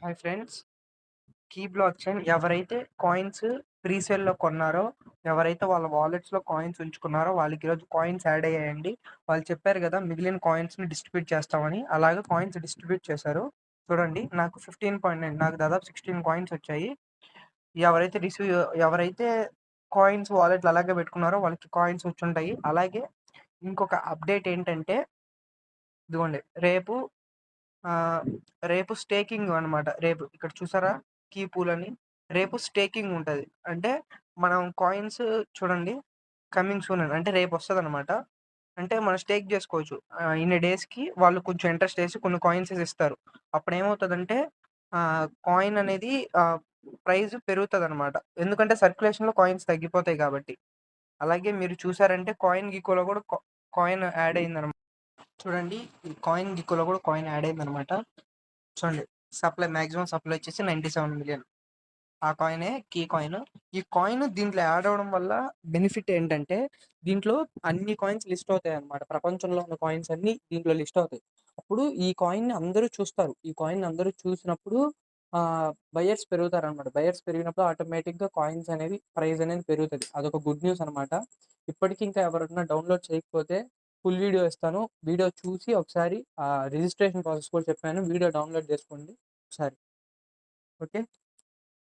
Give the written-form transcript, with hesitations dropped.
Hi friends. Key blockchain ఎవరైతే coins ప్రీసేల్‌లో కొన్నారో, ఎవరైతే వాళ్ళ వాలెట్స్‌లో కాయిన్స్ ఉంచుకున్నారో వాళ్ళకి ఈరోజు కాయిన్స్ యాడ్ అయ్యాయండి. వాళ్ళు చెప్పారు గదా! మిగిలిన కాయిన్స్‌ని డిస్ట్రిబ్యూట్ చేస్తామని. అలాగే కాయిన్స్ డిస్ట్రిబ్యూట్ చేశారు. చూడండి నాకు 15.9 నాకు దాదాపు 16 కాయిన్స్ వచ్చాయి. ఎవరైతే రిసీవ్ ఎవరైతే కాయిన్స్ వాలెట్‌లో అలాగే పెట్టుకున్నారో వాళ్ళకి కాయిన్స్ వచ్చుంటాయి. అలాగే ఇంకొక అప్డేట్ ఏంటంటే ఇదిగోండి ఆహ్, రేపు స్టేకింగ్ అనమాట. రేపు ఇక్కడ చూసారా? కీ పూల్ అని. రేపు స్టేకింగ్ ఉంటది. అంటే మనం కాయిన్స్ చూడండి కమింగ్ సూన్ అని. అంటే రేపొస్తదనమాట. అంటే మనం స్టేక్ జేసుకోవచ్చు. ఇన్ని డేస్‌కి వాళ్ళు కొంచెం ఇంట్రెస్ట్ ఏసి కొన్ని కాయిన్సెస్ ఇస్తారు. అప్పుడేమవుతదంటే కాయిన్ అనేది ప్రైస్ పెరుగుతదనమాట. ఎందుకంటే సర్క్యులేషన్‌లో కాయిన్స్ తగ్గిపోతాయి గాబట్టి. అలాగే మీరు చూసారంటే కాయిన్ గీకోలో గూడా కాయిన్ యాడ్ అయిందనమాట. చూడండి ఈ కాయిన్ గీకోలో గూడా కాయిన్ యాడ్ అయిందనమాట. చూడండి. మాక్సిమం సప్లై వచ్చేసి 97,000,000 ఆ కాయినే కీ కాయిన్. ఈ కాయిన్ దీంట్లో యాడ్ అవ్వడం వల్ల బెనిఫిట్ ఏంటంటే, దీంట్లో అన్ని కాయిన్స్ లిస్ట్ అవుతాయన్నమాట. ప్రపంచంలో ఉన్న కాయిన్స్ అన్నీ దీంట్లో లిస్ట్ అవుతాయి. అప్పుడు ఈ కాయిన్‌ని అందరూ చూస్తారు. ఈ కాయిన్‌ని అందరూ చూసినప్పుడు బయర్స్ పెరుగుతారన్నమాట. బయర్స్ పెరిగినప్పుడు ఆటోమేటిక్‌గా కాయిన్స్ అనేవి ప్రైస్ అనేది పెరుగుతది. అదొక గుడ్ న్యూస్ అన్నమాట. ఇప్పటికి ఇంకా ఎవరైనా డౌన్‌లోడ్ చేయకపోతే ఫుల్ వీడియో ఇస్తాను. వీడియో చూసి ఒకసారి రిజిస్ట్రేషన్ ప్రాసెస్ కూడా చెప్పాను. వీడియో డౌన్‌లోడ్ చేసుకోండి ఒకసారి. ఓకే.